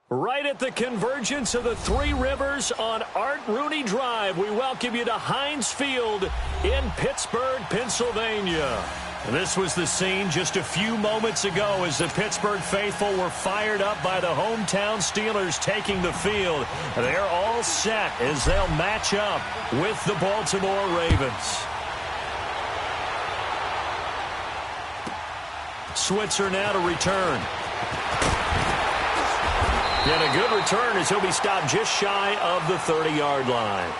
Right at the convergence of the Three Rivers on Art Rooney Drive, we welcome you to Heinz Field in Pittsburgh, Pennsylvania. This was the scene just a few moments ago as the Pittsburgh faithful were fired up by the hometown Steelers taking the field. They're all set as they'll match up with the Baltimore Ravens. Switzer now to return. And a good return as he'll be stopped just shy of the 30-yard line.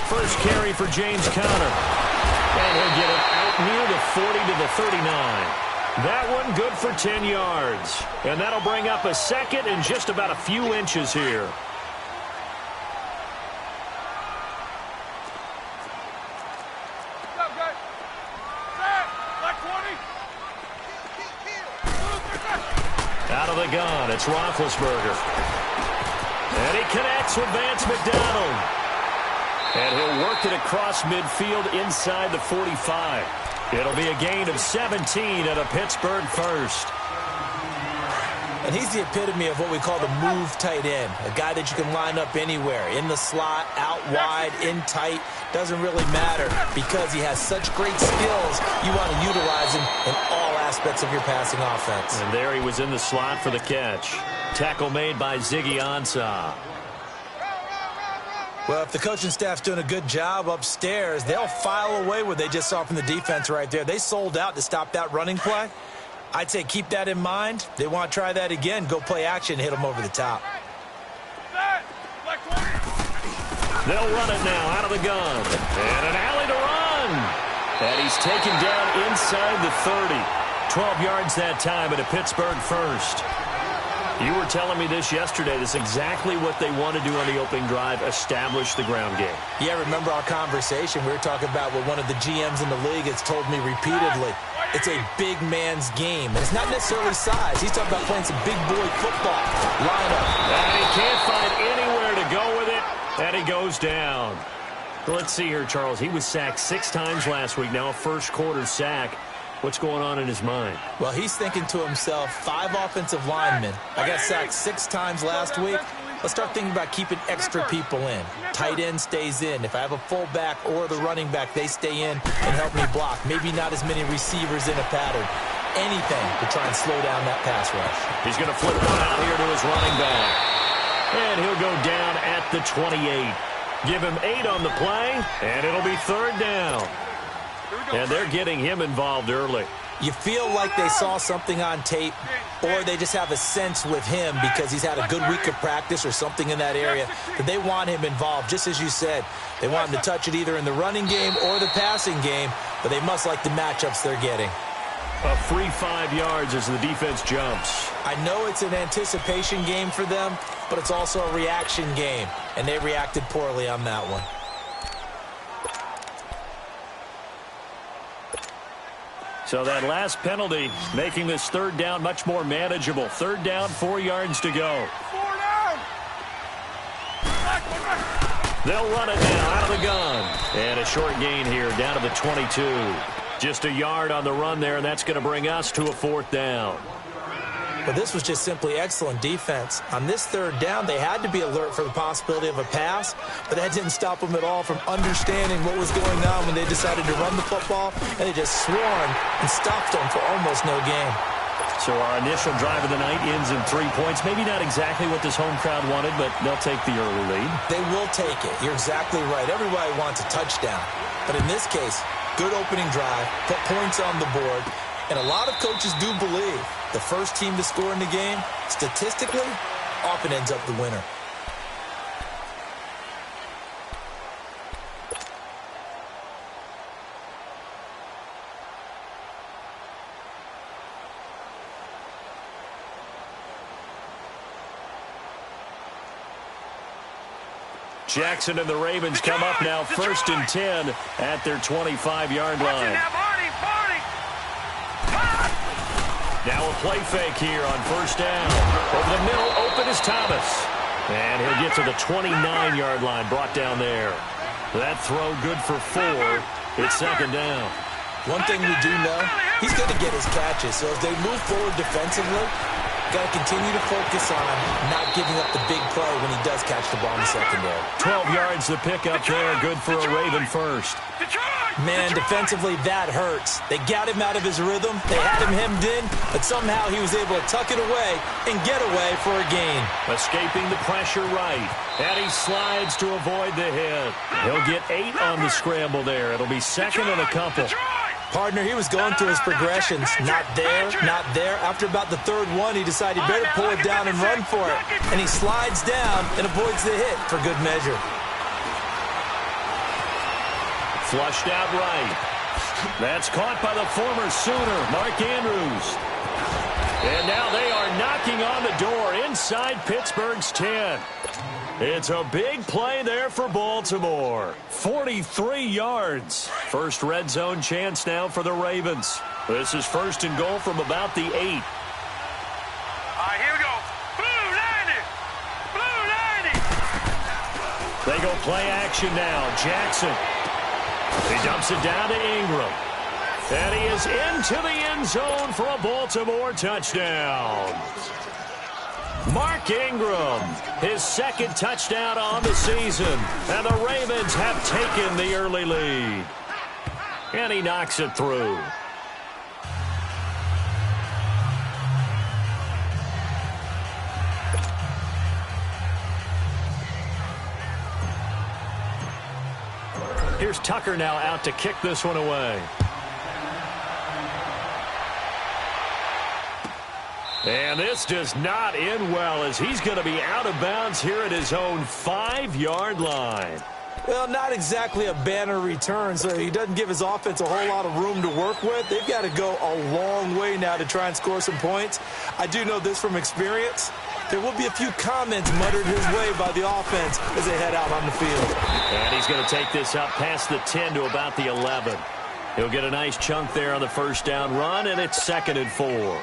First carry for James Conner. And he'll get it out near the 40 to the 39. That one good for 10 yards. And that'll bring up a second and just about a few inches here. Out of the gun, it's Roethlisberger. And he connects with Vance McDonald. And he'll work it across midfield inside the 45. It'll be a gain of 17 and a Pittsburgh first. And he's the epitome of what we call the move tight end. A guy that you can line up anywhere. In the slot, out wide, in tight. Doesn't really matter because he has such great skills. You want to utilize him in all aspects of your passing offense. And there he was in the slot for the catch. Tackle made by Ziggy Ansah. Well, if the coaching staff's doing a good job upstairs, they'll file away what they just saw from the defense right there. They sold out to stop that running play. I'd say keep that in mind. They want to try that again. Go play action, hit them over the top. They'll run it now out of the gun. And an alley to run. And he's taken down inside the 30. 12 yards that time at a Pittsburgh first. You were telling me this yesterday. This is exactly what they want to do on the opening drive, establish the ground game. Yeah, remember our conversation. We were talking about what one of the GMs in the league has told me repeatedly. It's a big man's game. And it's not necessarily size. He's talking about playing some big boy football. Line up. And he can't find anywhere to go with it. And he goes down. Let's see here, Charles. He was sacked 6 times last week. Now a first quarter sack. What's going on in his mind? Well, he's thinking to himself, 5 offensive linemen. I got sacked 6 times last week. Let's start thinking about keeping extra people in. Tight end stays in. If I have a fullback or the running back, they stay in and help me block. Maybe not as many receivers in a pattern. Anything to try and slow down that pass rush. He's going to flip one out here to his running back. And he'll go down at the 28. Give him 8 on the play, and it'll be 3rd down. And they're getting him involved early. You feel like they saw something on tape, or they just have a sense with him because he's had a good week of practice or something in that area that they want him involved. Just as you said, they want him to touch it either in the running game or the passing game, but they must like the matchups they're getting. A free 5 yards as the defense jumps. I know it's an anticipation game for them, but it's also a reaction game, and they reacted poorly on that one. So that last penalty making this 3rd down much more manageable. 3rd down, 4 yards to go. They'll run it now out of the gun. And a short gain here down to the 22. Just a yard on the run there, and that's going to bring us to a 4th down. But this was just simply excellent defense. On this 3rd down, they had to be alert for the possibility of a pass, but that didn't stop them at all from understanding what was going on when they decided to run the football, and they just swarmed and stopped them for almost no gain. So our initial drive of the night ends in 3 points. Maybe not exactly what this home crowd wanted, but they'll take the early lead. They will take it. You're exactly right. Everybody wants a touchdown. But in this case, good opening drive, put points on the board, and a lot of coaches do believe the first team to score in the game, statistically, often ends up the winner. Jackson and the Ravens come up now 1st and 10 at their 25-yard line. Now a play fake here on first down. Over the middle, open is Thomas. And he'll get to the 29-yard line, brought down there. That throw good for 4. It's second down. One thing we do know, he's going to get his catches. So as they move forward defensively, got to continue to focus on not giving up the big play when he does catch the ball in the secondary. 12 yards the pickup there, good for a Raven first. Man, defensively, that hurts. They got him out of his rhythm. They had him hemmed in, but somehow he was able to tuck it away and get away for a gain. Escaping the pressure right. And he slides to avoid the hit. He'll get 8 on the scramble there. It'll be second and a couple. Partner, he was going through his progressions. Not there, not there. After about the third one, he decided he better pull it down and run for it. And he slides down and avoids the hit for good measure. Flushed out right. That's caught by the former Sooner, Mark Andrews. And now they are knocking on the door inside Pittsburgh's 10. It's a big play there for Baltimore. 43 yards. First red zone chance now for the Ravens. This is first and goal from about the 8. All right, here we go. Blue 90. Blue 90. They go play action now. Jackson. He dumps it down to Ingram. And he is into the end zone for a Baltimore touchdown. Mark Ingram, his second touchdown on the season. And the Ravens have taken the early lead. And he knocks it through. Here's Tucker now out to kick this one away. And this does not end well as he's going to be out of bounds here at his own 5-yard line. Well, not exactly a banner return, so he doesn't give his offense a whole lot of room to work with. They've got to go a long way now to try and score some points. I do know this from experience. There will be a few comments muttered his way by the offense as they head out on the field. And he's going to take this up past the 10 to about the 11. He'll get a nice chunk there on the first down run, and it's second and 4.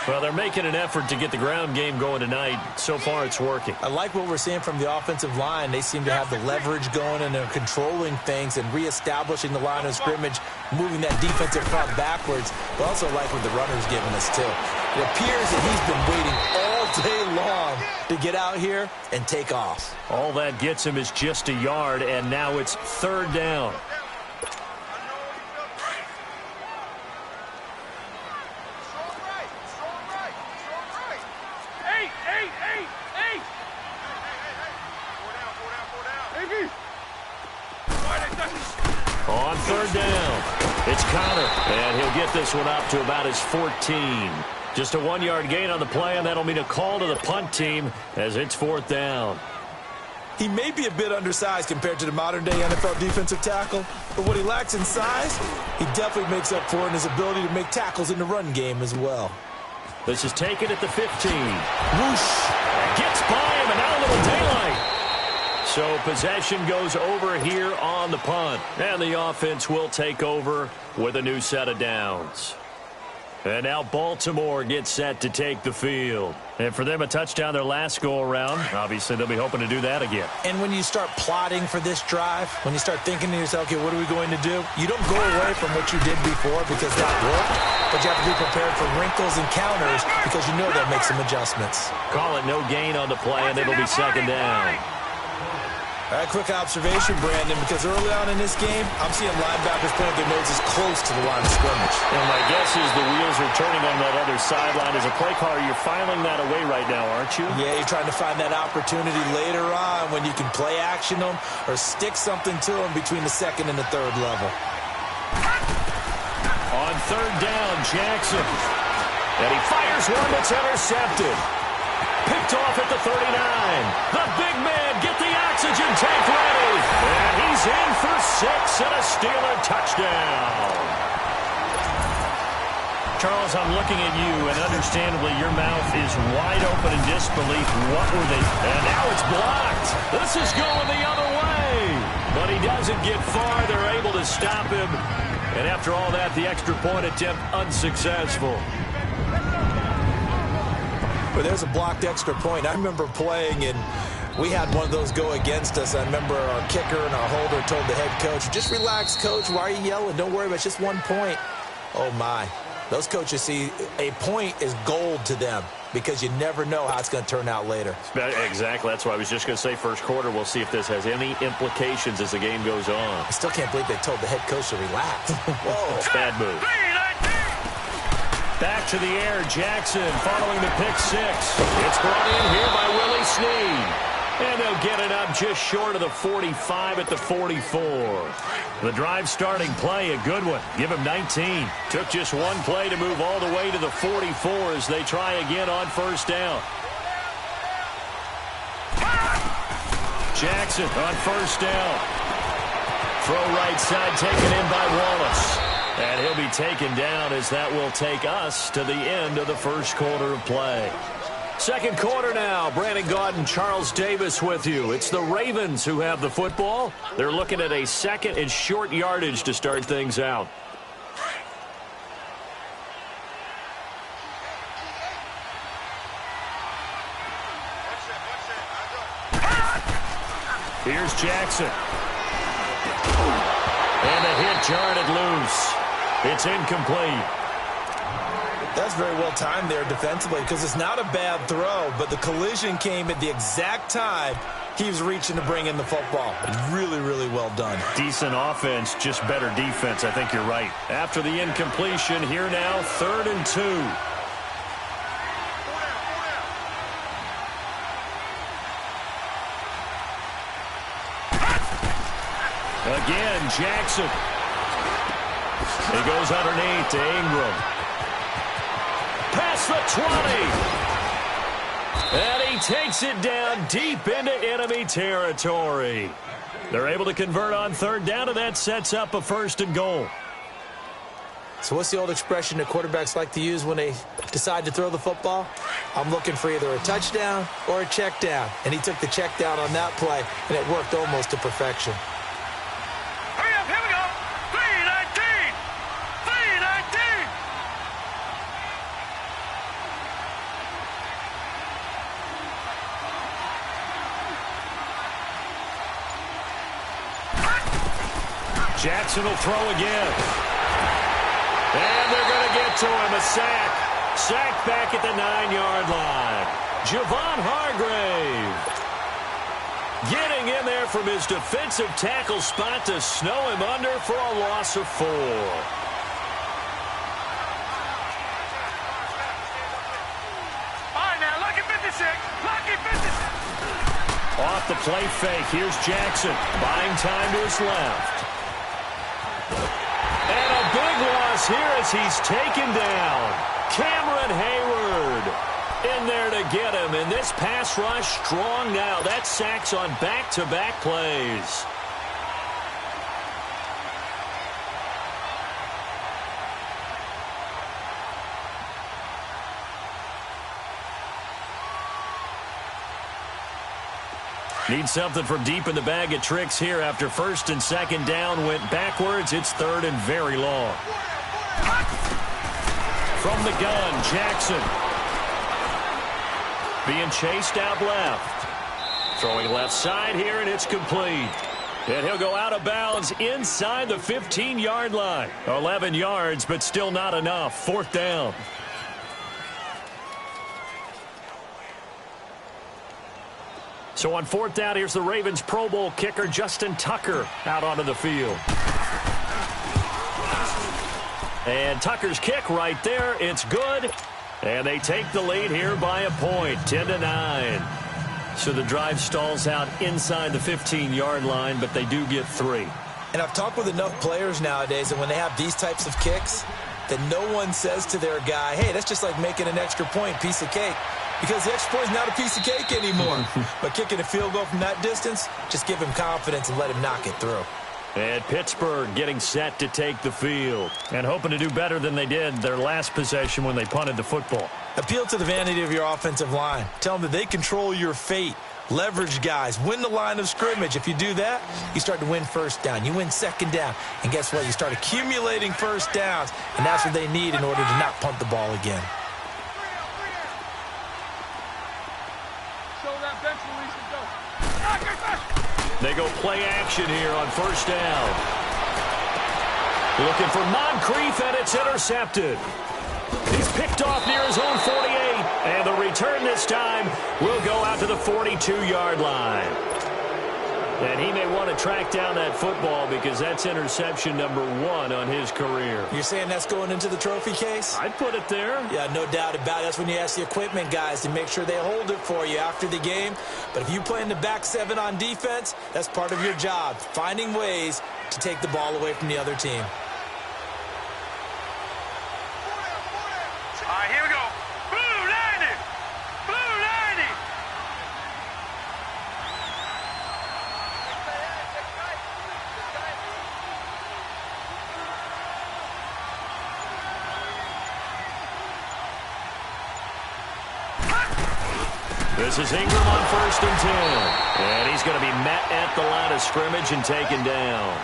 Well, they're making an effort to get the ground game going tonight. So far, it's working. I like what we're seeing from the offensive line. They seem to have the leverage going, and they're controlling things and reestablishing the line of scrimmage, moving that defensive front backwards. But also like what the runner's giving us, too. It appears that he's been waiting all day long to get out here and take off. All that gets him is just a yard, and now it's third down. On third down, it's Connor, and he'll get this one up to about his 14. Just a 1-yard gain on the play, and that'll mean a call to the punt team as it's fourth down. He may be a bit undersized compared to the modern-day NFL defensive tackle, but what he lacks in size, he definitely makes up for in his ability to make tackles in the run game as well. This is taken at the 15. Whoosh! Gets by him, and now a little daylight. So possession goes over here on the punt. And the offense will take over with a new set of downs. And now Baltimore gets set to take the field. And for them, a touchdown their last go-around. Obviously, they'll be hoping to do that again. And when you start plotting for this drive, when you start thinking to yourself, okay, what are we going to do? You don't go away from what you did before because that worked. But you have to be prepared for wrinkles and counters because you know they'll make some adjustments. Call it no gain on the play, and it'll be second down. All right, quick observation, Brandon, because early on in this game, I'm seeing linebackers putting their noses close to the line of scrimmage. And my guess is the wheels are turning on that other sideline. As a play caller, you're filing that away right now, aren't you? Yeah, you're trying to find that opportunity later on when you can play action them or stick something to them between the second and the third level. On third down, Jackson. And he fires one that's intercepted. Picked off at the 39. The big man, get the oxygen tank ready. And he's in for 6 and a Steeler touchdown. Charles, I'm looking at you, and understandably your mouth is wide open in disbelief. What were they? And now it's blocked. This is going the other way. But he doesn't get far. They're able to stop him. And after all that, the extra point attempt unsuccessful. Well, there's a blocked extra point. I remember playing, and we had one of those go against us. I remember our kicker and our holder told the head coach, just relax, coach. Why are you yelling? Don't worry about it. It's just 1 point. Oh, my. Those coaches see a point is gold to them because you never know how it's going to turn out later. Exactly. That's why I was just going to say first quarter. We'll see if this has any implications as the game goes on. I still can't believe they told the head coach to relax. Whoa. Bad move. Back to the air, Jackson following the pick six. It's brought in here by Willie Snead. And they'll get it up just short of the 45 at the 44. The drive starting play, a good one. Give him 19. Took just one play to move all the way to the 44 as they try again on first down. Jackson on first down. Throw right side taken in by Wallace. And he'll be taken down as that will take us to the end of the first quarter of play. Second quarter now. Brandon Gaudin, Charles Davis with you. It's the Ravens who have the football. They're looking at a second and short yardage to start things out. Here's Jackson. And a hit jarred loose. It's incomplete. That's very well timed there defensively because it's not a bad throw, but the collision came at the exact time he was reaching to bring in the football. Really, really well done. Decent offense, just better defense. I think you're right. After the incompletion, here now, 3rd and 2. Again, Jackson. He goes underneath to Ingram. Past the 20. And he takes it down deep into enemy territory. They're able to convert on 3rd down, and that sets up a 1st and goal. So what's the old expression that quarterbacks like to use when they decide to throw the football? I'm looking for either a touchdown or a check down. And he took the check down on that play, and it worked almost to perfection. Hurry up, here we go. 319. 319. Jackson will throw again. And they're going to get to him. A sack. Sack back at the 9-yard line. Javon Hargrave getting in there from his defensive tackle spot to snow him under for a loss of 4. All right, now, lucky 56. Lucky 56. Off the play fake. Here's Jackson. Buying time to his left. And a big loss here as he's taken down. Cameron Hayward in there to get him. And this pass rush strong now. That sacks on back-to-back plays. Need something from deep in the bag of tricks here after 1st and 2nd down went backwards. It's 3rd and very long. From the gun, Jackson. Being chased out left. Throwing left side here, and it's complete. And he'll go out of bounds inside the 15-yard line. 11 yards, but still not enough. 4th down. So on 4th down, here's the Ravens Pro Bowl kicker, Justin Tucker, out onto the field. And Tucker's kick right there. It's good. And they take the lead here by a point, 10-9. So the drive stalls out inside the 15-yard line, but they do get 3. And I've talked with enough players nowadays that when they have these types of kicks, that no one says to their guy, hey, that's just like making an extra point, piece of cake. Because the extra point is not a piece of cake anymore. But kicking a field goal from that distance, just give him confidence and let him knock it through. And Pittsburgh getting set to take the field. And hoping to do better than they did their last possession when they punted the football. Appeal to the vanity of your offensive line. Tell them that they control your fate. Leverage guys. Win the line of scrimmage. If you do that, you start to win 1st down. You win 2nd down. And guess what? You start accumulating 1st downs. And that's what they need in order to not punt the ball again. They go play action here on first down. Looking for Moncrief, and it's intercepted. He's picked off near his own 48, and the return this time will go out to the 42-yard line. And he may want to track down that football because that's interception number 1 on his career. You're saying that's going into the trophy case? I'd put it there. Yeah, no doubt about it. That's when you ask the equipment guys to make sure they hold it for you after the game. But if you play in the back 7 on defense, that's part of your job, finding ways to take the ball away from the other team. All right, here we go. Blue 90. Blue 90. This is Ingram on first and 10. And he's going to be met at the line of scrimmage and taken down.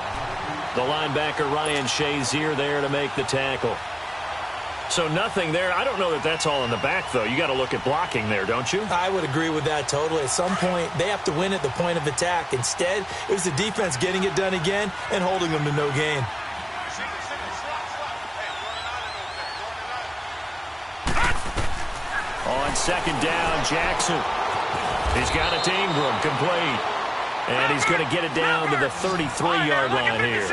The linebacker Ryan Shazier there to make the tackle. So nothing there. I don't know that that's all in the back, though. You got to look at blocking there, don't you? I would agree with that totally. At some point, they have to win at the point of attack. Instead, it was the defense getting it done again and holding them to no gain. On second down, Jackson. He's got it to Ingram, complete. And he's going to get it down to the 33-yard line here.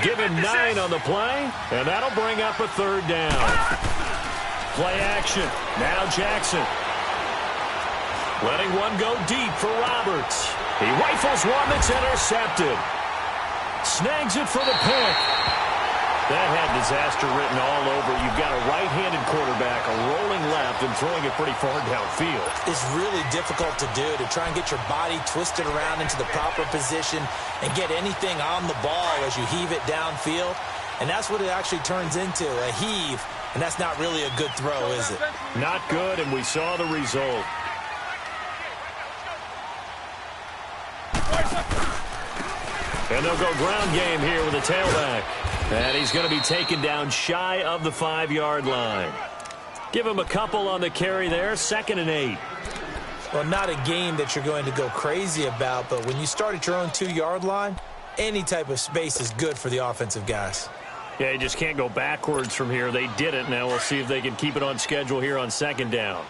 Give him 9 on the play, and that'll bring up a third down. Play action. Now Jackson. Letting one go deep for Roberts. He rifles one that's intercepted. Snags it for the pick. That had disaster written all over. You've got a right-handed quarterback, a rolling left, and throwing it pretty far downfield. It's really difficult to do, to try and get your body twisted around into the proper position and get anything on the ball as you heave it downfield. And that's what it actually turns into, a heave. And that's not really a good throw, is it? Not good, and we saw the result. And they'll go ground game here with a tailback. And he's going to be taken down shy of the 5-yard line. Give him a couple on the carry there, 2nd and 8. Well, not a game that you're going to go crazy about, but when you start at your own 2-yard line, any type of space is good for the offensive guys. Yeah, you just can't go backwards from here. They did it. Now we'll see if they can keep it on schedule here on 2nd down.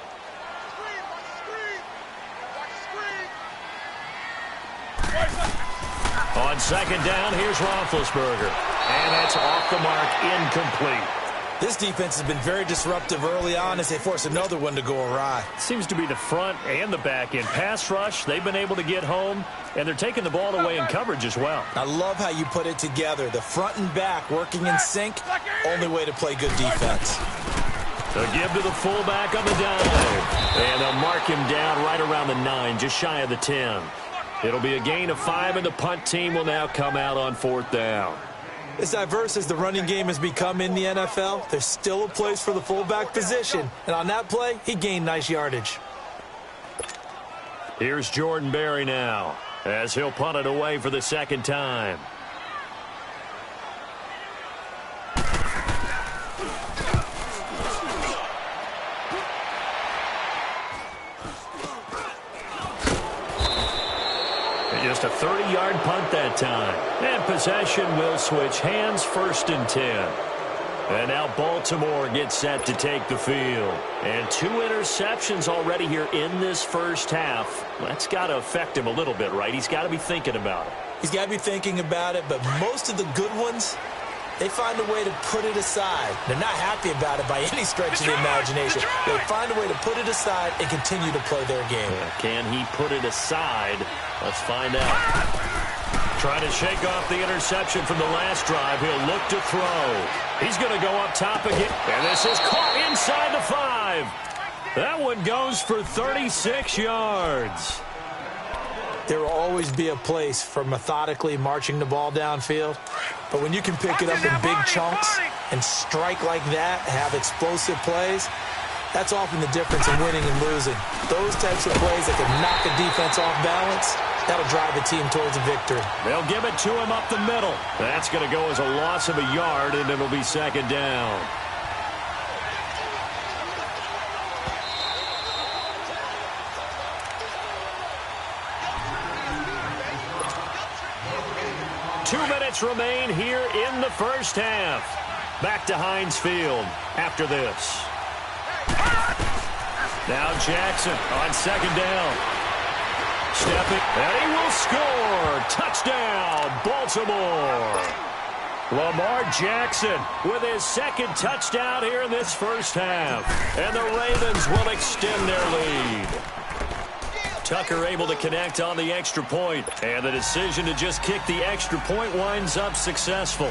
On 2nd down, here's Roethlisberger. And that's off the mark, incomplete. This defense has been very disruptive early on as they force another one to go awry. Seems to be the front and the back end. Pass rush, they've been able to get home, and they're taking the ball away in coverage as well. I love how you put it together. The front and back working in sync, only way to play good defense. The give to the fullback on the dive. And they'll mark him down right around the 9, just shy of the 10. It'll be a gain of 5, and the punt team will now come out on 4th down. As diverse as the running game has become in the NFL, there's still a place for the fullback position. And on that play, he gained nice yardage. Here's Jordan Berry now, as he'll punt it away for the 2nd time. Just a 30-yard punt that time. And possession will switch hands, 1st and 10. And now Baltimore gets set to take the field. And 2 interceptions already here in this first half. That's got to affect him a little bit, right? He's got to be thinking about it. He's got to be thinking about it, but most of the good ones, they find a way to put it aside. They're not happy about it by any stretch of the imagination. They find a way to put it aside and continue to play their game. Can he put it aside? Let's find out. Trying to shake off the interception from the last drive. He'll look to throw. He's going to go up top again. And this is caught inside the 5. That one goes for 36 yards. There will always be a place for methodically marching the ball downfield. But when you can pick it up in big chunks and strike like that, have explosive plays, that's often the difference in winning and losing. Those types of plays that can knock a defense off balance, that'll drive a team towards a victory. They'll give it to him up the middle. That's going to go as a loss of a yard, and it'll be 2nd down. minutes remain here in the first half. Back to Heinz Field after this. Now Jackson on second down. Stepping, and he will score. Touchdown, Baltimore. Lamar Jackson with his second touchdown here in this first half. And the Ravens will extend their lead. Tucker able to connect on the extra point. And the decision to just kick the extra point winds up successful.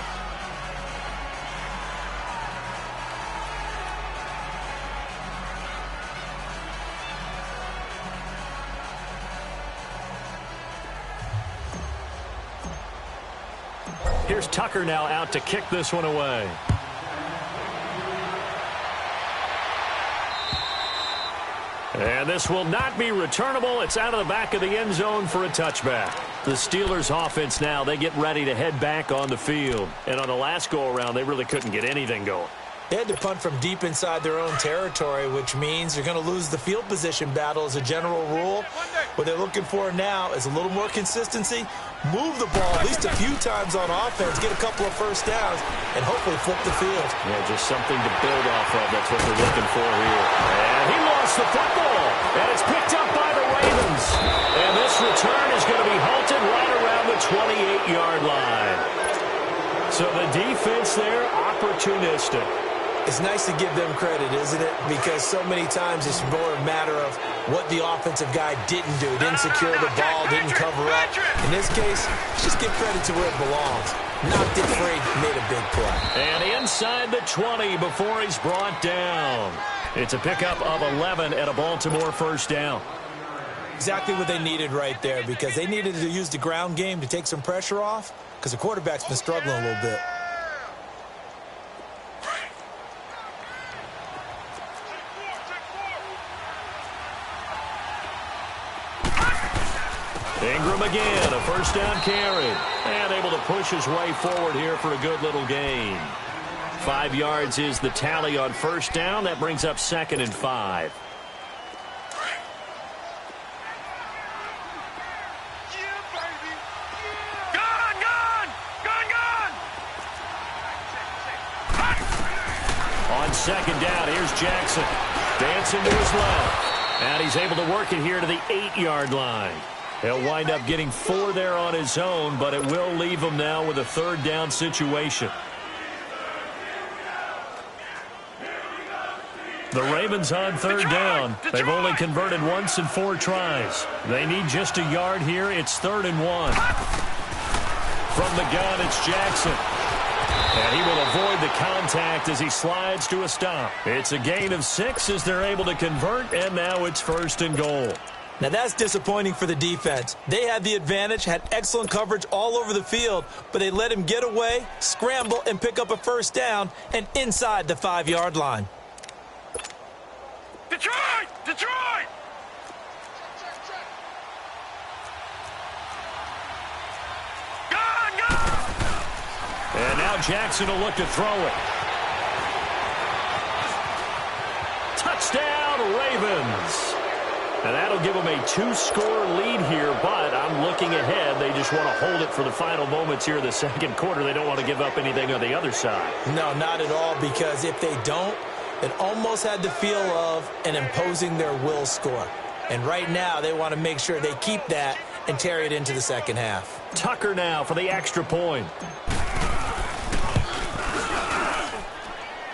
Here's Tucker now out to kick this one away. And this will not be returnable. It's out of the back of the end zone for a touchback. The Steelers offense now, they get ready to head back on the field. And on the last go-around, they really couldn't get anything going. They had to punt from deep inside their own territory, which means you're going to lose the field position battle as a general rule. What they're looking for now is a little more consistency, move the ball at least a few times on offense, get a couple of first downs, and hopefully flip the field. Yeah, just something to build off of. That's what they're looking for here. And he lost the football, and it's picked up by the Ravens. And this return is going to be halted right around the 28-yard line. So the defense there, opportunistic. It's nice to give them credit, isn't it? Because so many times it's more a matter of what the offensive guy didn't do. Didn't secure the ball, didn't cover up. In this case, just give credit to where it belongs. Knocked it free, made a big play. And inside the 20 before he's brought down. It's a pickup of 11 at a Baltimore first down. Exactly what they needed right there, because they needed to use the ground game to take some pressure off, because the quarterback's been struggling a little bit. Ingram again, a first down carry. And able to push his way forward here for a good little gain. 5 yards is the tally on first down. That brings up 2nd and 5. On second down, here's Jackson. Dancing to his left. And he's able to work it here to the 8-yard line. He'll wind up getting 4 there on his own, but it will leave him now with a third down situation. The Ravens on third down. They've only converted once in 4 tries. They need just a yard here. It's 3rd and 1. From the gun, it's Jackson. And he will avoid the contact as he slides to a stop. It's a gain of 6 as they're able to convert, and now it's 1st and goal. Now that's disappointing for the defense. They had the advantage, had excellent coverage all over the field, but they let him get away, scramble, and pick up a first down, and inside the 5-yard line. Detroit! Detroit! And now Jackson will look to throw it. Touchdown, Ravens. And that'll give them a 2-score lead here, but I'm looking ahead. They just want to hold it for the final moments here in the second quarter. They don't want to give up anything on the other side. No, not at all, because if they don't, it almost had the feel of an imposing their will score. And right now, they want to make sure they keep that and carry it into the second half. Tucker now for the extra point.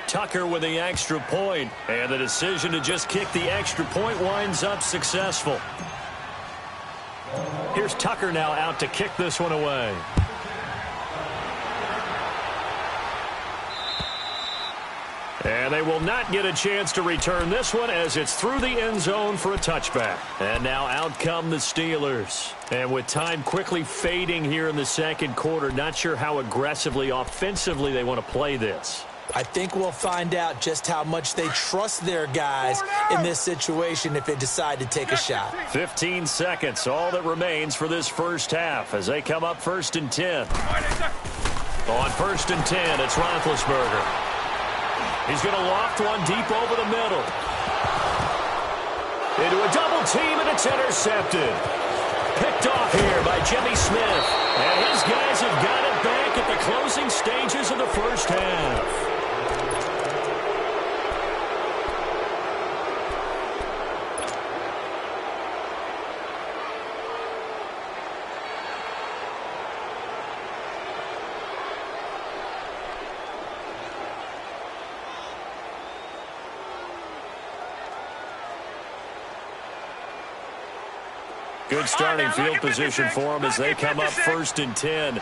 Tucker with the extra point, and the decision to just kick the extra point winds up successful. Here's Tucker now out to kick this one away. And they will not get a chance to return this one as it's through the end zone for a touchback. And now out come the Steelers. And with time quickly fading here in the second quarter, not sure how aggressively, offensively they want to play this. I think we'll find out just how much they trust their guys in this situation if they decide to take a shot. 15 seconds, all that remains for this first half as they come up 1st and 10. On 1st and 10, it's Roethlisberger. He's going to loft one deep over the middle. Into a double team, and it's intercepted. Picked off here by Jimmy Smith. And his guys have got it back at the closing stages of the first half. Good starting field position for them as they come up 1st and 10.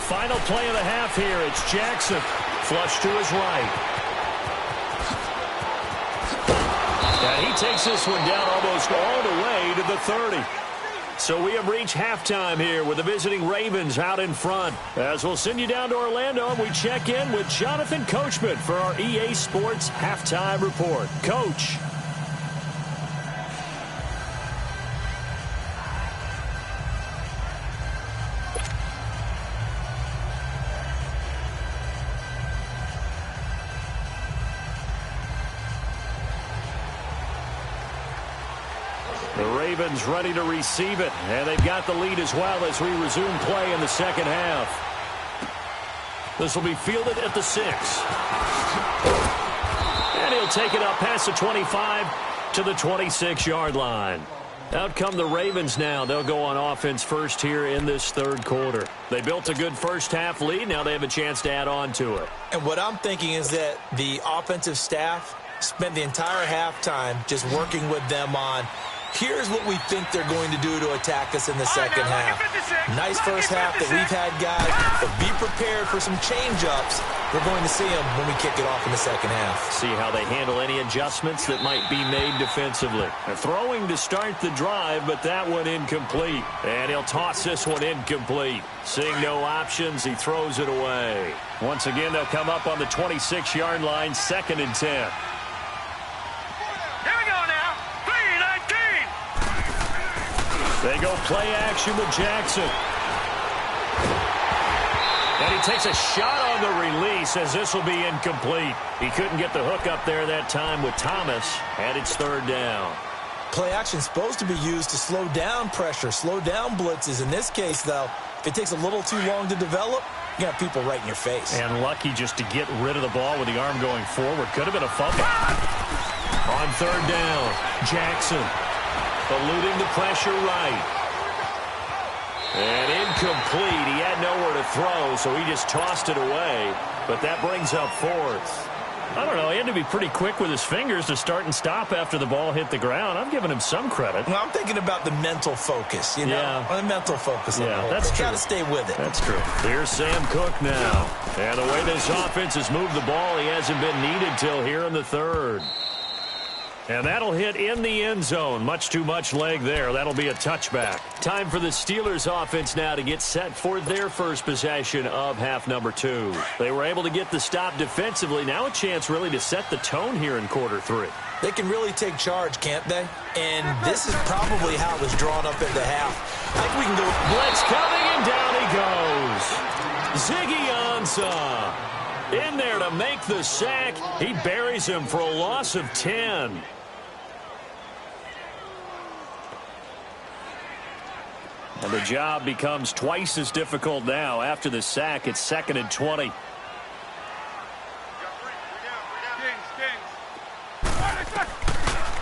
Final play of the half here. It's Jackson. Flush to his right. And he takes this one down almost all the way to the 30. So we have reached halftime here with the visiting Ravens out in front. As we'll send you down to Orlando, and we check in with Jonathan Coachman for our EA Sports Halftime Report. Coach. The Ravens ready to receive it, and they've got the lead as well as we resume play in the second half. This will be fielded at the 6. And he'll take it up past the 25 to the 26-yard line. Out come the Ravens now. They'll go on offense first here in this third quarter. They built a good first half lead. Now they have a chance to add on to it. And what I'm thinking is that the offensive staff spent the entire halftime just working with them on here's what we think they're going to do to attack us in the second half. Nice first half that we've had, guys, but be prepared for some change-ups. We're going to see them when we kick it off in the second half. See how they handle any adjustments that might be made defensively. They're throwing to start the drive, but that one incomplete. And he'll toss this one incomplete. Seeing no options, he throws it away. Once again, they'll come up on the 26-yard line, 2nd and 10. They go play action with Jackson. And he takes a shot on the release as this will be incomplete. He couldn't get the hook up there that time with Thomas, and it's 3rd down. Play action is supposed to be used to slow down pressure, slow down blitzes. In this case, though, if it takes a little too long to develop, you got people right in your face. And lucky just to get rid of the ball with the arm going forward. Could have been a fumble. On 3rd down, Jackson. Eluding the pressure right. And incomplete. He had nowhere to throw, so he just tossed it away. But that brings up 4th. I don't know. He had to be pretty quick with his fingers to start and stop after the ball hit the ground. I'm giving him some credit. Well, I'm thinking about the mental focus, you know? Yeah. The mental focus. Yeah, that's true. Got to stay with it. That's true. Here's Sam Cook now. And the way this offense has moved the ball, he hasn't been needed till here in the 3rd. And that'll hit in the end zone. Much too much leg there. That'll be a touchback. Time for the Steelers offense now to get set for their first possession of half number 2. They were able to get the stop defensively. Now a chance really to set the tone here in quarter 3. They can really take charge, can't they? And this is probably how it was drawn up into half. I think we can go. Blitz coming, and down he goes. Ziggy Ansah in there to make the sack. He buries him for a loss of 10. And the job becomes twice as difficult now. After the sack, it's 2nd and 20.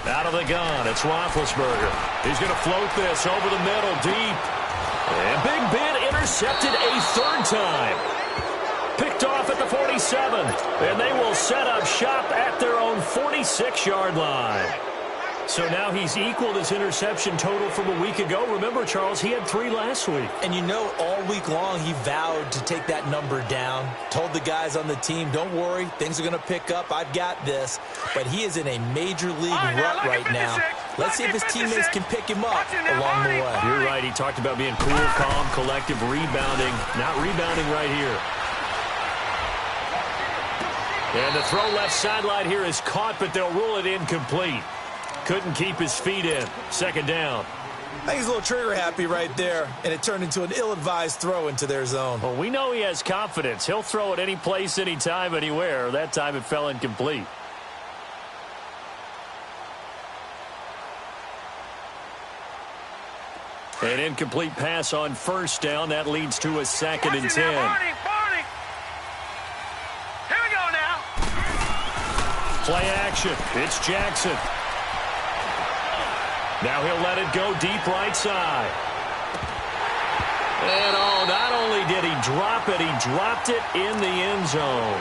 Out of the gun, it's Roethlisberger. He's going to float this over the middle, deep. And Big Ben intercepted a 3rd time. Picked off at the 47. And they will set up shop at their own 46-yard line. So now he's equaled his interception total from a week ago. Remember, Charles, he had 3 last week. And you know, all week long he vowed to take that number down. Told the guys on the team, don't worry, things are going to pick up. I've got this. But he is in a major league rut right now. Let's see if his teammates can pick him up along the way. You're right. He talked about being cool, calm, collective, rebounding. Not rebounding right here. And the throw left sideline here is caught, but they'll rule it incomplete. Couldn't keep his feet in. 2nd down. I think he's a little trigger happy right there, and it turned into an ill-advised throw into their zone. Well, we know he has confidence. He'll throw it any place, anytime, anywhere. That time it fell incomplete. An incomplete pass on first down. That leads to a 2nd and 10. Barney. Here we go now. Play action. It's Jackson. Now he'll let it go deep right side. And not only did he drop it, he dropped it in the end zone.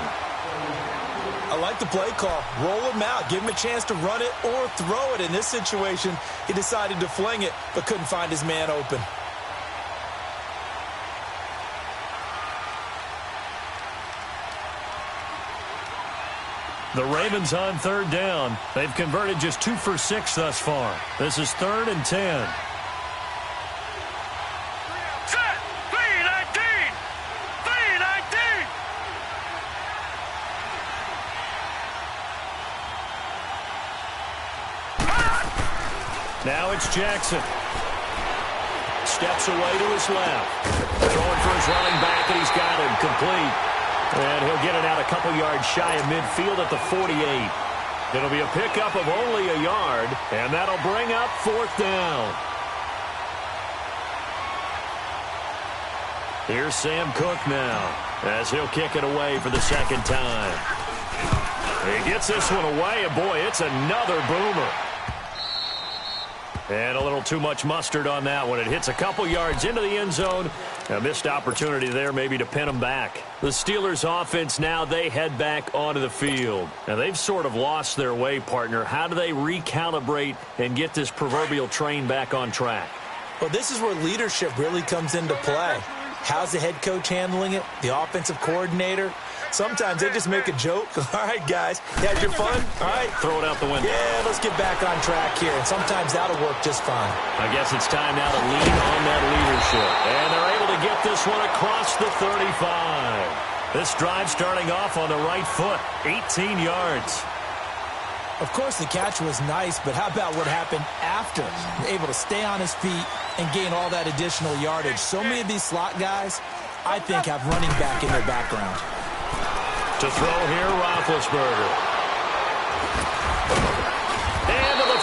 I like the play call. Roll him out. Give him a chance to run it or throw it. In this situation, he decided to fling it, but couldn't find his man open. The Ravens on 3rd down. They've converted just 2 for 6 thus far. This is 3rd and 10. Set. 319. 319. Now it's Jackson. Steps away to his left. Throwing for his running back, and he's got him complete. And he'll get it out a couple yards shy of midfield at the 48. It'll be a pickup of only a yard, and that'll bring up 4th down. Here's Sam Cook now, as he'll kick it away for the 2nd time. He gets this one away, and boy, it's another boomer. And a little too much mustard on that one. It hits a couple yards into the end zone. A missed opportunity there maybe to pin them back. The Steelers offense now, they head back onto the field. Now they've sort of lost their way, partner. How do they recalibrate and get this proverbial train back on track? Well, this is where leadership really comes into play. How's the head coach handling it? The offensive coordinator? Sometimes they just make a joke. All right, guys, you had your fun? All right. Throw it out the window. Yeah, let's get back on track here. And sometimes that'll work just fine. I guess it's time now to lean on that leadership. And they're able to get this one across the 35. This drive starting off on the right foot, 18 yards. Of course, the catch was nice, but how about what happened after? Able to stay on his feet and gain all that additional yardage. So many of these slot guys, I think, have running back in their background. To throw here, Roethlisberger. And to the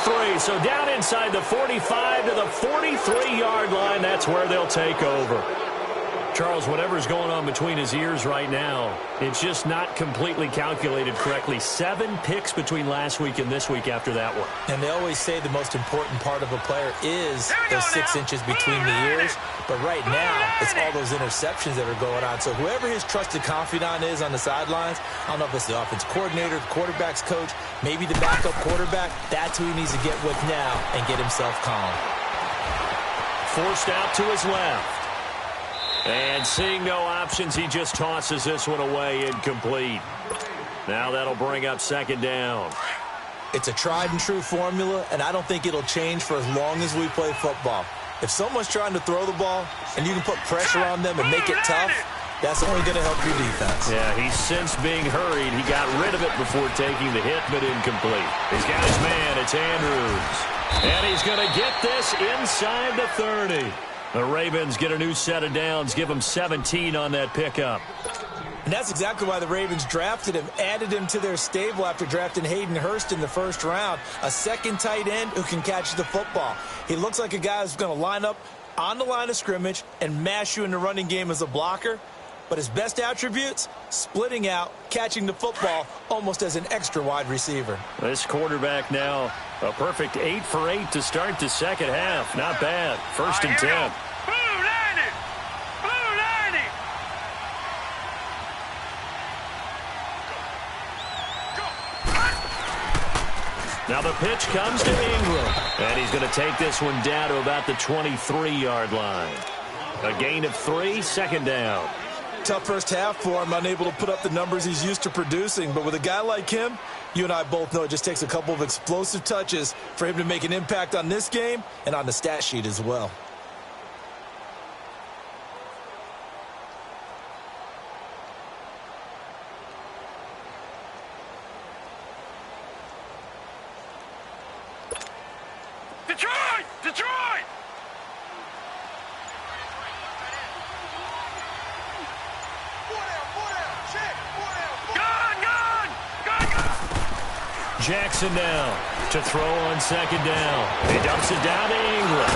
43. So down inside the 45 to the 43-yard line. That's where they'll take over. Charles, whatever's going on between his ears right now, it's just not completely calculated correctly. 7 picks between last week and this week after that one. And they always say the most important part of a player is those 6 inches between the ears. But right now, it's all those interceptions that are going on. So whoever his trusted confidant is on the sidelines, I don't know if it's the offense coordinator, the quarterback's coach, maybe the backup quarterback, that's who he needs to get with now and get himself calm. Forced out to his left. And seeing no options, he just tosses this one away, incomplete. Now that'll bring up 2nd down. It's a tried-and-true formula, and I don't think it'll change for as long as we play football. If someone's trying to throw the ball and you can put pressure on them and make it tough, that's only going to help your defense. Yeah, he's since being hurried. He got rid of it before taking the hit, but incomplete. He's got his man. It's Andrews. And he's going to get this inside the 30. The Ravens get a new set of downs, give him 17 on that pickup. And that's exactly why the Ravens drafted him, added him to their stable after drafting Hayden Hurst in the 1st round. A second tight end who can catch the football. He looks like a guy who's going to line up on the line of scrimmage and mash you in the running game as a blocker. But his best attributes, splitting out, catching the football almost as an extra wide receiver. This quarterback now, a perfect 8 for 8 to start the 2nd half. Not bad. 1st and 10. Blue 90. Blue 90. Now the pitch comes to Ingram. And he's going to take this one down to about the 23-yard line. A gain of 3, 2nd down. Tough first half for him, unable to put up the numbers he's used to producing. But with a guy like him, you and I both know it just takes a couple of explosive touches for him to make an impact on this game and on the stat sheet as well. Detroit! Detroit! Jackson now to throw on 2nd down. He dumps it down to Ingram.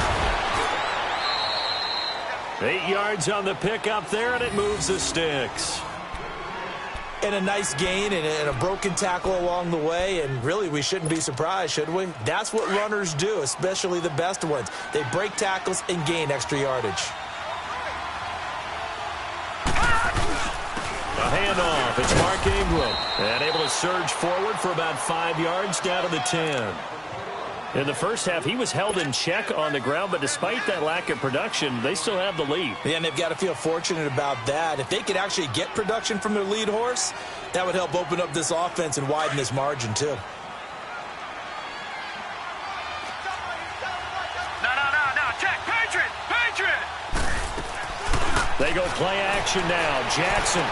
8 yards on the pickup there, and it moves the sticks. And a nice gain and a broken tackle along the way, and really we shouldn't be surprised, should we? That's what runners do, especially the best ones. They break tackles and gain extra yardage. A handoff. It's Mark Ingram. And able to surge forward for about 5 yards down to the 10. In the first half, he was held in check on the ground, but despite that lack of production, they still have the lead. Yeah, and they've got to feel fortunate about that. If they could actually get production from their lead horse, that would help open up this offense and widen this margin, too. No. Check. Patriot. They go play action now. Jackson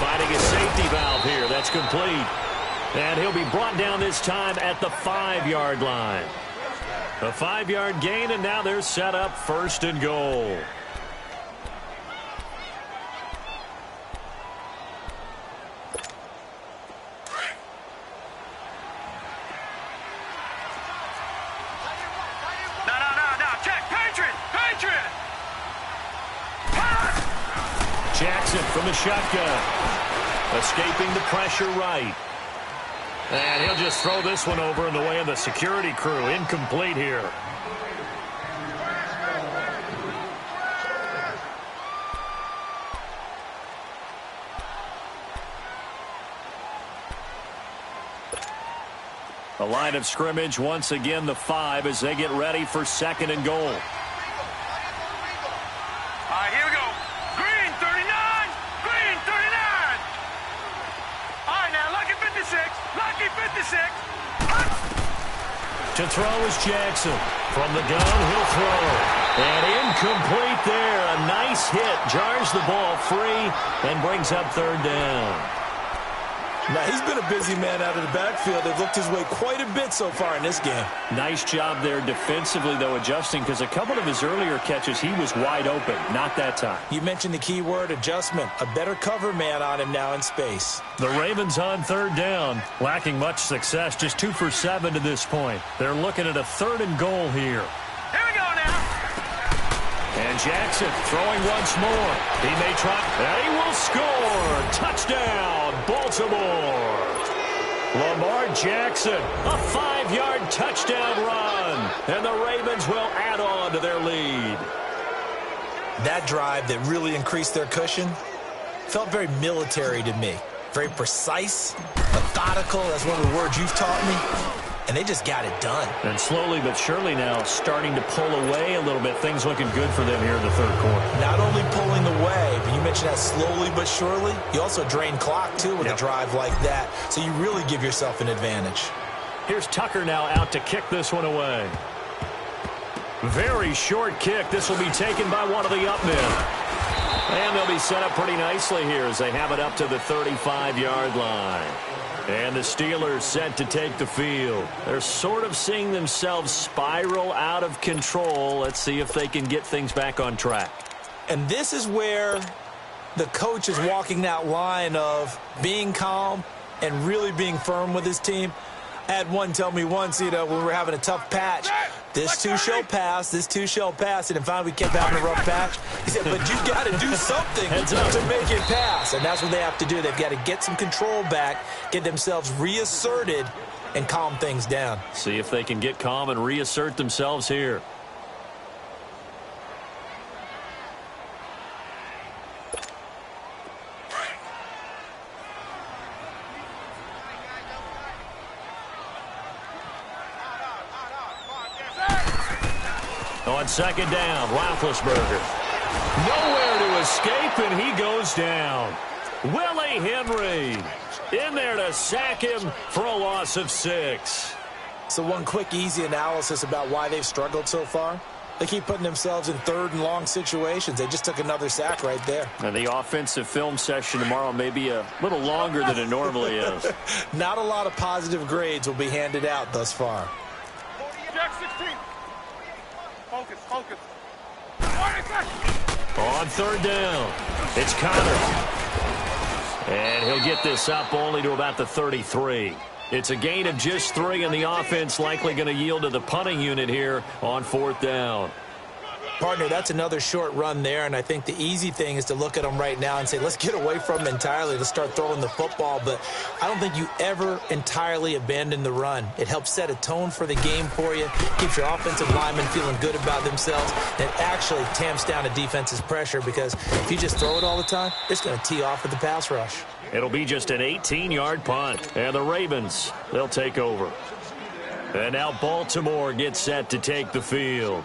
finding a safety valve here. That's complete. And he'll be brought down this time at the 5-yard line. A 5-yard gain, and now they're set up 1st and goal. No. Check. Patriot. Jackson from the shotgun. Escaping the pressure right. And he'll just throw this one over in the way of the security crew. Incomplete here. A line of scrimmage once again, the 5, as they get ready for 2nd and goal. All right, here we go. Green 39. All right, now, lucky 56. To throw is Jackson. From the gun, he'll throw. And incomplete there. A nice hit. Jars the ball free and brings up 3rd down. Now, he's been a busy man out of the backfield. They've looked his way quite a bit so far in this game. Nice job there defensively, though, adjusting, because a couple of his earlier catches, he was wide open. Not that time. You mentioned the key word, adjustment. A better cover man on him now in space. The Ravens on 3rd down, lacking much success, just 2 for 7 to this point. They're looking at a 3rd and goal here. Here we go now. And Jackson throwing once more. He may try, and he will score. Touchdown, Baltimore. Lamar Jackson, a 5-yard touchdown run. And the Ravens will add on to their lead. That drive that really increased their cushion felt very military to me. Very precise, methodical. That's one of the words you've taught me. And they just got it done. And slowly but surely now starting to pull away a little bit. Things looking good for them here in the 3rd quarter. Not only pulling away, but you mentioned that slowly but surely. You also drain clock, too, with a drive like that. So you really give yourself an advantage. Here's Tucker now out to kick this one away. Very short kick. This will be taken by one of the up men. And they'll be set up pretty nicely here as they have it up to the 35-yard line. And the Steelers set to take the field. They're sort of seeing themselves spiral out of control. Let's see if they can get things back on track. And this is where the coach is walking that line of being calm and really being firm with his team. I had one tell me once, when we were having a tough patch, this too shall pass, and then finally we kept having a rough patch. He said, but you've got to do something to make it pass, and that's what they have to do. They've got to get some control back, get themselves reasserted, and calm things down. See if they can get calm and reassert themselves here. On 2nd down, Roethlisberger. Nowhere to escape, and he goes down. Willie Henry in there to sack him for a loss of 6. So one quick, easy analysis about why they've struggled so far. They keep putting themselves in 3rd and long situations. They just took another sack right there. And the offensive film session tomorrow may be a little longer than it normally is. Not a lot of positive grades will be handed out thus far. Jack 16. Focus. On 3rd down, it's Connor. And he'll get this up only to about the 33. It's a gain of just 3, and the offense likely going to yield to the punting unit here on 4th down. Partner, that's another short run there, and I think the easy thing is to look at them right now and say, let's get away from them entirely. Let's start throwing the football, but I don't think you ever entirely abandon the run. It helps set a tone for the game for you, keeps your offensive linemen feeling good about themselves, and it actually tamps down a defense's pressure because if you just throw it all the time, it's going to tee off with the pass rush. It'll be just an 18-yard punt, and the Ravens, they'll take over. And now Baltimore gets set to take the field.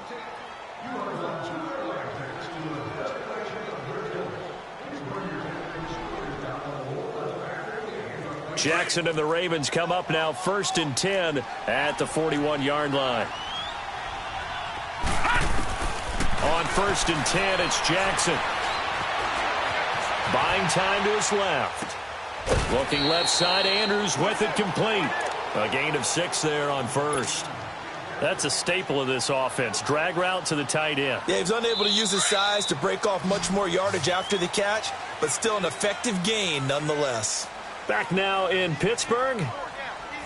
Jackson and the Ravens come up now 1st and 10 at the 41-yard line. On 1st and 10, it's Jackson. Buying time to his left. Looking left side, Andrews with it complete. A gain of 6 there on 1st. That's a staple of this offense. Drag route to the tight end. Yeah, he's unable to use his size to break off much more yardage after the catch, but still an effective gain nonetheless. Back now in Pittsburgh.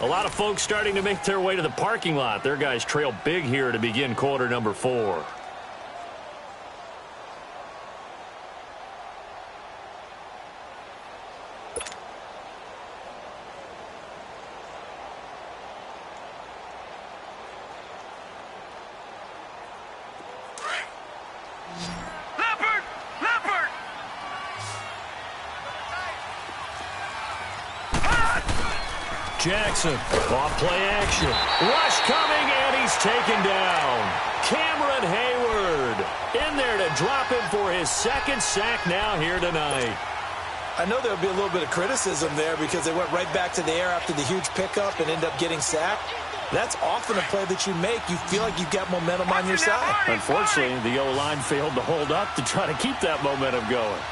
A lot of folks starting to make their way to the parking lot. Their guys trail big here to begin quarter number 4. Jackson, off play action. Rush coming, and he's taken down. Cameron Hayward in there to drop him for his 2nd sack now here tonight. I know there'll be a little bit of criticism there because they went right back to the air after the huge pickup and end up getting sacked. That's often a play that you make. You feel like you've got momentum on your side. Unfortunately, the O-line failed to hold up to try to keep that momentum going.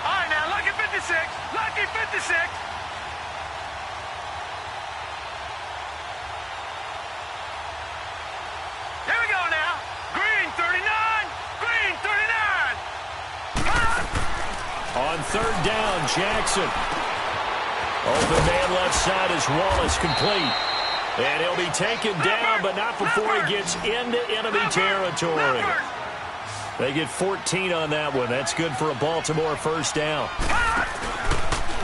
All right, now, lucky 56. Lucky 56. Here we go now. Green 39. Green 39. On 3rd down, Jackson. Open man left side is Wallace complete. And he'll be taken down, but not before he gets into enemy territory. They get 14 on that one. That's good for a Baltimore 1st down.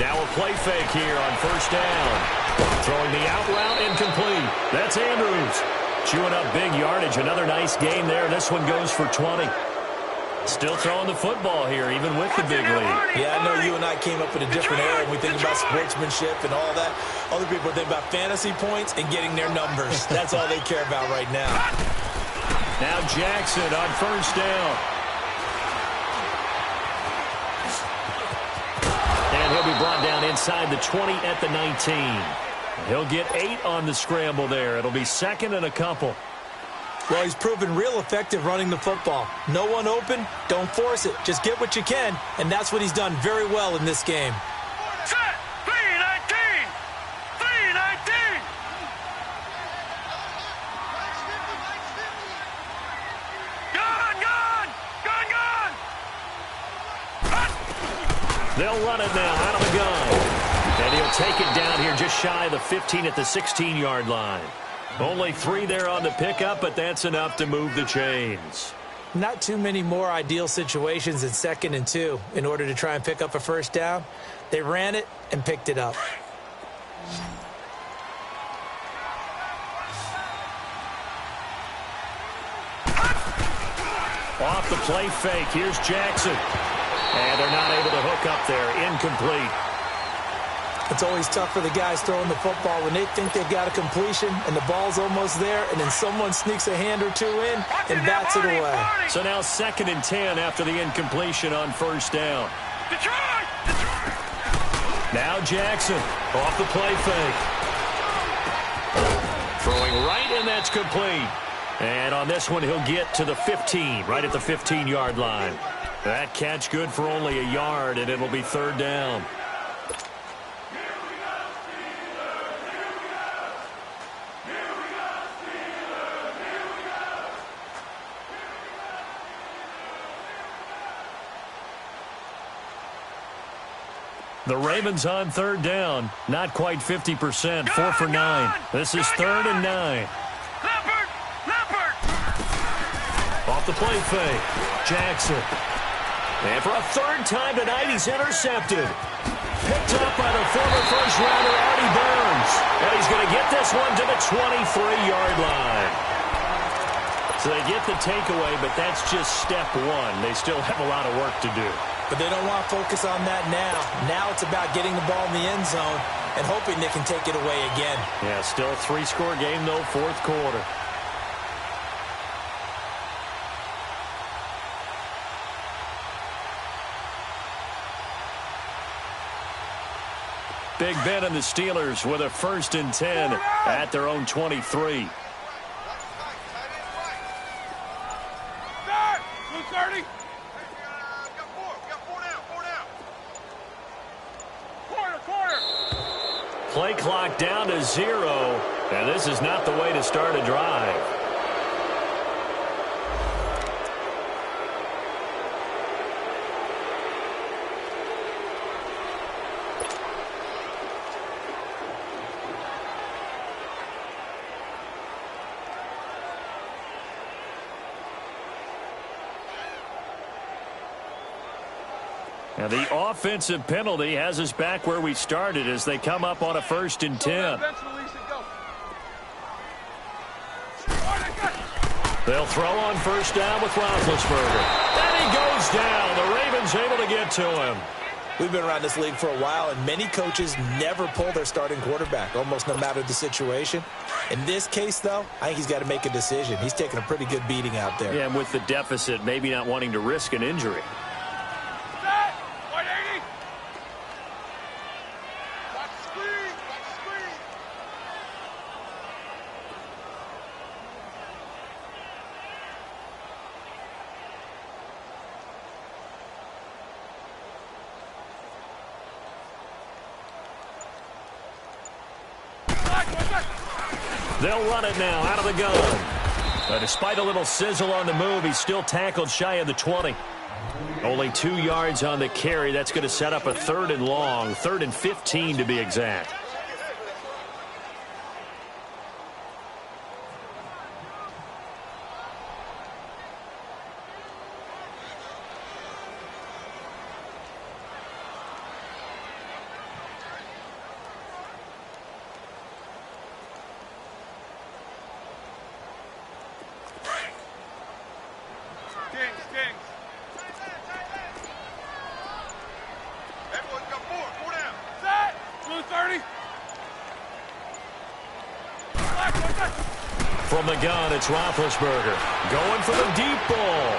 Now a play fake here on 1st down. Throwing the out route incomplete. That's Andrews. Chewing up big yardage. Another nice gain there. This one goes for 20. Still throwing the football here, even with the big lead. Yeah, I know you and I came up in a different era and we think about sportsmanship and all that. Other people think about fantasy points and getting their numbers. That's all they care about right now. Now Jackson on 1st down. And he'll be brought down inside the 20 at the 19. He'll get 8 on the scramble there. It'll be 2nd and a couple. Well, he's proven real effective running the football. No one open, don't force it. Just get what you can, and that's what he's done very well in this game. Set. 319. 319. Gone. They'll run it now out of the gun. And he'll take it down here just shy of the 15 at the 16-yard line. Only 3 there on the pickup, but that's enough to move the chains. Not too many more ideal situations in 2nd and 2 in order to try and pick up a 1st down. They ran it and picked it up. Off the play fake, here's Jackson. And they're not able to hook up there, incomplete. It's always tough for the guys throwing the football when they think they've got a completion and the ball's almost there, and then someone sneaks a hand or 2 in and bats it away. So now 2nd and 10 after the incompletion on 1st down. Detroit! Now Jackson off the play fake. Throwing right, and that's complete. And on this one, he'll get to the 15, right at the 15-yard line. That catch good for only a yard, and it'll be 3rd down. The Ravens on 3rd down. Not quite 50%. 4 for 9. This is 3rd and 9. Leopard! Leopard! Off the play fake. Jackson. And for a third time tonight, he's intercepted. Picked up by the former first-rounder, Artie Burns. And he's going to get this one to the 23-yard line. So they get the takeaway, but that's just step one. They still have a lot of work to do. But they don't want to focus on that now. Now it's about getting the ball in the end zone and hoping they can take it away again. Yeah, still a three-score game, though, fourth quarter. Big Ben and the Steelers with a 1st and 10 at their own 23. Play clock down to 0, and this is not the way to start a drive. Now the offensive penalty has us back where we started as they come up on a 1st and 10. They'll throw on 1st down with Roethlisberger. And he goes down. The Ravens able to get to him. We've been around this league for a while, and many coaches never pull their starting quarterback, almost no matter the situation. In this case, though, I think he's got to make a decision. He's taking a pretty good beating out there. Yeah, and with the deficit, maybe not wanting to risk an injury. They'll run it now out of the gun. But despite a little sizzle on the move, he's still tackled shy of the 20. Only 2 yards on the carry. That's going to set up a 3rd and long, 3rd and 15 to be exact. From the gun, it's Roethlisberger going for the deep ball.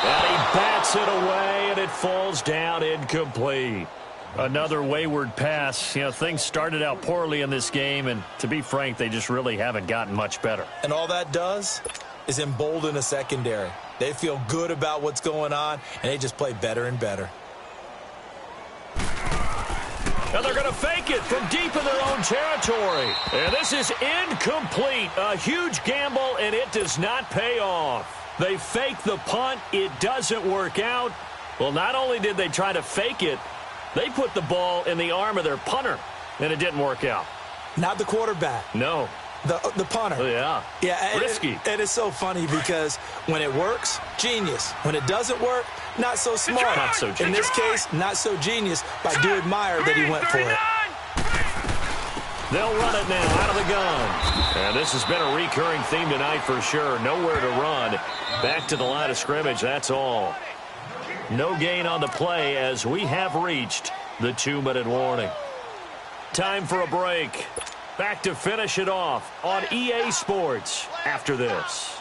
And he bats it away, and it falls down incomplete. Another wayward pass. You know, things started out poorly in this game, and to be frank, they just really haven't gotten much better. And all that does is embolden a secondary. They feel good about what's going on, and they just play better and better. And they're going to fake it from deep in their own territory. And this is incomplete. A huge gamble, and it does not pay off. They fake the punt. It doesn't work out. Well, not only did they try to fake it, they put the ball in the arm of their punter, and it didn't work out. Not the quarterback. No. The punter. Oh, yeah. Yeah. Risky. It is so funny because when it works, genius. When it doesn't work, not so smart. Not so genius. In this case, not so genius, but I do admire that he went for it. They'll run it now out of the gun. And this has been a recurring theme tonight for sure. Nowhere to run. Back to the line of scrimmage, that's all. No gain on the play as we have reached the 2-minute warning. Time for a break. Back to finish it off on EA Sports after this.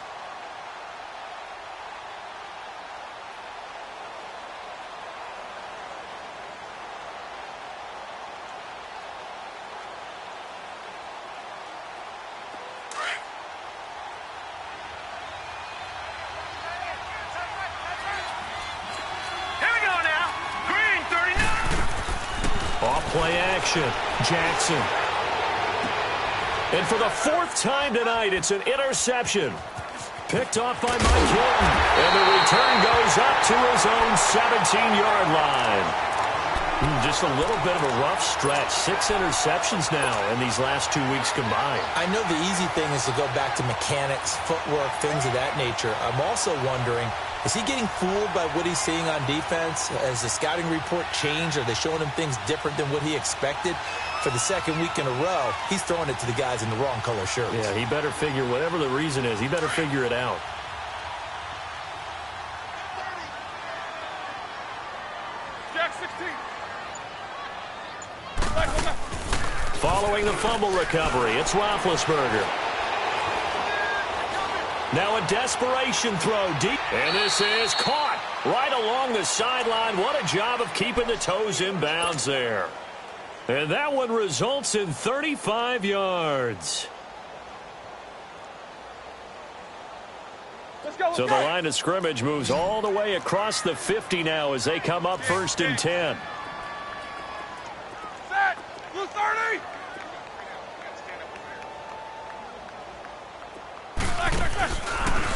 Play action. Jackson. And for the 4th time tonight, it's an interception. Picked off by Mike Hilton. And the return goes up to his own 17-yard line. Just a little bit of a rough stretch. 6 interceptions now in these last 2 weeks combined. I know the easy thing is to go back to mechanics, footwork, things of that nature. I'm also wondering, is he getting fooled by what he's seeing on defense? Has the scouting report changed? Are they showing him things different than what he expected? For the second week in a row, he's throwing it to the guys in the wrong color shirts. Yeah, he better figure, whatever the reason is, he better figure it out. Jack 16. Following the fumble recovery, it's Roethlisberger. Now a desperation throw deep. And this is caught right along the sideline. What a job of keeping the toes in bounds there. And that one results in 35 yards. So the line of scrimmage moves all the way across the 50 now as they come up 1st and 10. Set. Blue 30.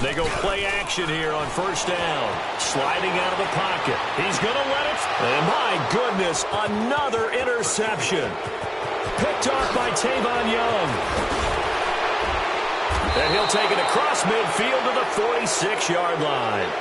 They go play action here on 1st down. Sliding out of the pocket. He's going to let it. And my goodness, another interception. Picked off by Tavon Young. And he'll take it across midfield to the 46-yard line.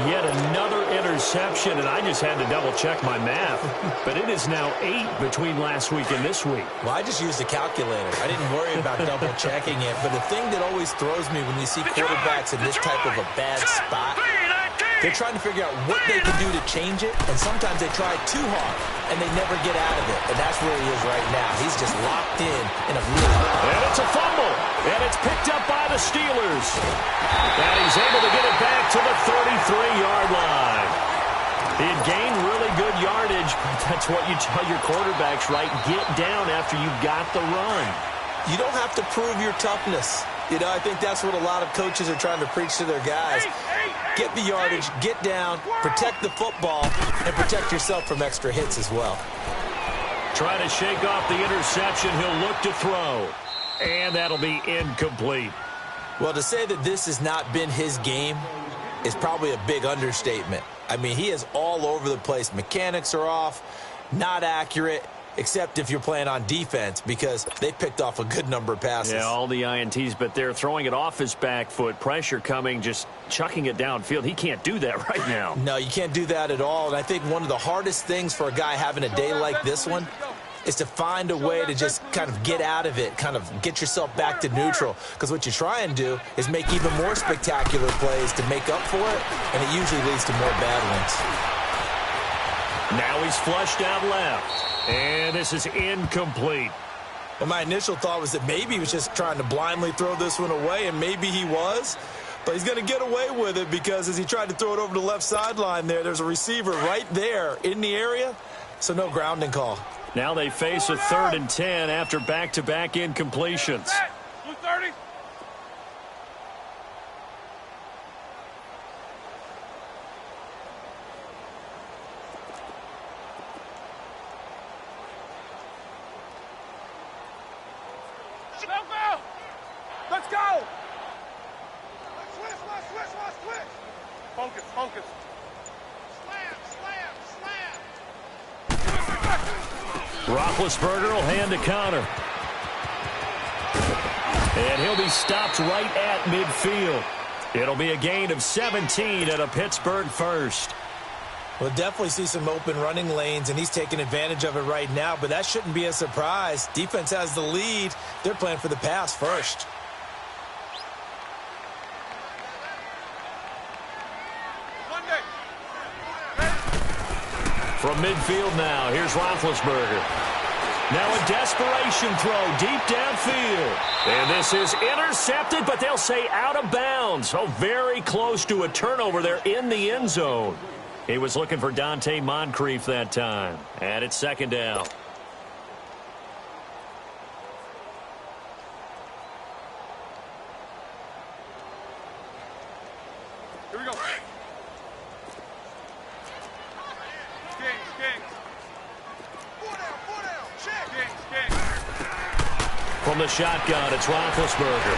Yet another interception, and I just had to double-check my math. But it is now 8 between last week and this week. Well, I just used a calculator. I didn't worry about double-checking it. But the thing that always throws me when you see quarterbacks in this type of a bad spot, they're trying to figure out what they can do to change it, and sometimes they try too hard, and they never get out of it. And that's where he is right now. He's just locked in a really hard. And it's a fumble, and it's picked up by the Steelers. And he's able to get it back to the 33-yard line. He had gained really good yardage. That's what you tell your quarterbacks, right? Get down after you got the run. You don't have to prove your toughness. You know, I think that's what a lot of coaches are trying to preach to their guys. Get the yardage, get down, protect the football, and protect yourself from extra hits as well. Trying to shake off the interception. He'll look to throw. And that'll be incomplete. Well, to say that this has not been his game is probably a big understatement. I mean, he is all over the place. Mechanics are off, not accurate, except if you're playing on defense, because they picked off a good number of passes. Yeah, all the INTs, but they're throwing it off his back foot. Pressure coming, just chucking it downfield. He can't do that right now. No, you can't do that at all. And I think one of the hardest things for a guy having a day like this one is to find a way to just kind of get out of it, kind of get yourself back to neutral. Because what you try and do is make even more spectacular plays to make up for it, and it usually leads to more bad ones. Now he's flushed out left, and this is incomplete. Well, my initial thought was that maybe he was just trying to blindly throw this one away, and maybe he was. But he's going to get away with it because as he tried to throw it over the left sideline there's a receiver right there in the area, so no grounding call. Now they face a 3rd and 10 after back-to-back incompletions. Blue 30. Let's go. Switch. Focus. Roethlisberger will hand the counter. And he'll be stopped right at midfield. It'll be a gain of 17 at a Pittsburgh first. We'll definitely see some open running lanes, and he's taking advantage of it right now, but that shouldn't be a surprise. Defense has the lead. They're playing for the pass first. From midfield now, here's Roethlisberger. Now a desperation throw deep downfield. And this is intercepted, but they'll say out of bounds. So very close to a turnover there in the end zone. He was looking for Dante Moncrief that time. And it's 2nd down. Here we go. Kings. Four down. Check. Kings. From the shotgun, it's Roethlisberger.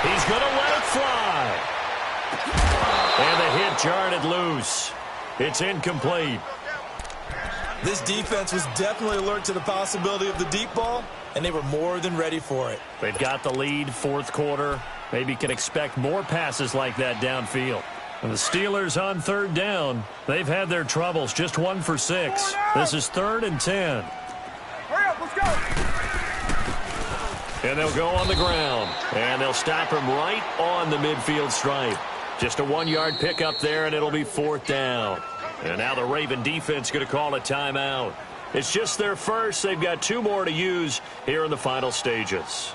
He's going to let it fly. And the hit jarred it loose. It's incomplete. This defense was definitely alert to the possibility of the deep ball, and they were more than ready for it. They've got the lead, fourth quarter. Maybe can expect more passes like that downfield. And the Steelers on third down. They've had their troubles, just 1 for 6. This is 3rd and 10. Hurry up, let's go. And they'll go on the ground. And they'll stop him right on the midfield stripe. Just a 1-yard pickup there, and it'll be 4th down. And now the Raven defense going to call a timeout. It's just their first. They've got 2 more to use here in the final stages.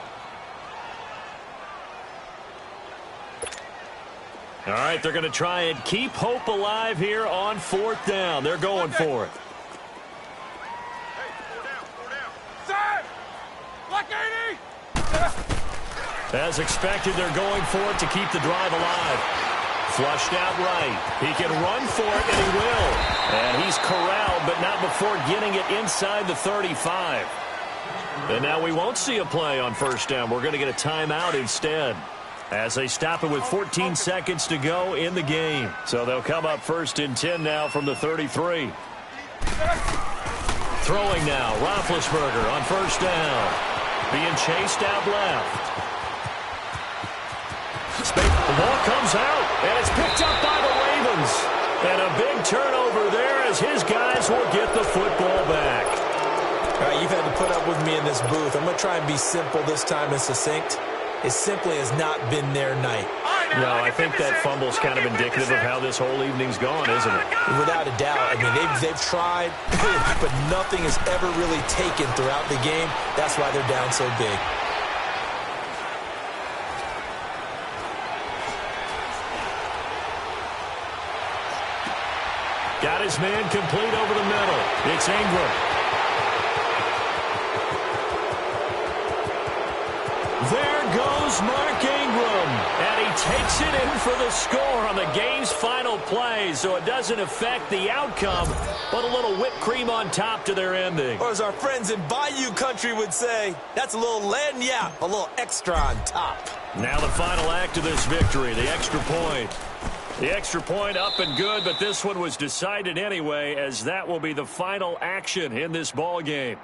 All right, they're going to try and keep hope alive here on 4th down. They're going for it. As expected, they're going for it to keep the drive alive. Flushed out right. He can run for it, and he will. And he's corralled, but not before getting it inside the 35. And now we won't see a play on 1st down. We're going to get a timeout instead, as they stop it with 14 seconds to go in the game. So they'll come up 1st and 10 now from the 33. Throwing now, Roethlisberger on 1st down. Being chased out left. The ball comes out, and it's picked up by the Ravens. And a big turnover there as his guys will get the football back. All right, you've had to put up with me in this booth. I'm going to try and be simple this time and succinct. It simply has not been their night. No, I think that fumble's kind of indicative of how this whole evening's gone, isn't it? Without a doubt. I mean, they've tried, but nothing has ever really taken throughout the game. That's why they're down so big. Got his man complete over the middle. It's Ingram. There goes Mark Ingram. And he takes it in for the score on the game's final play. So it doesn't affect the outcome, but a little whipped cream on top to their ending. Or as our friends in Bayou Country would say, that's a little lagniappe, a little extra on top. Now the final act of this victory, the extra point. The extra point up and good, but this one was decided anyway, as that will be the final action in this ball game.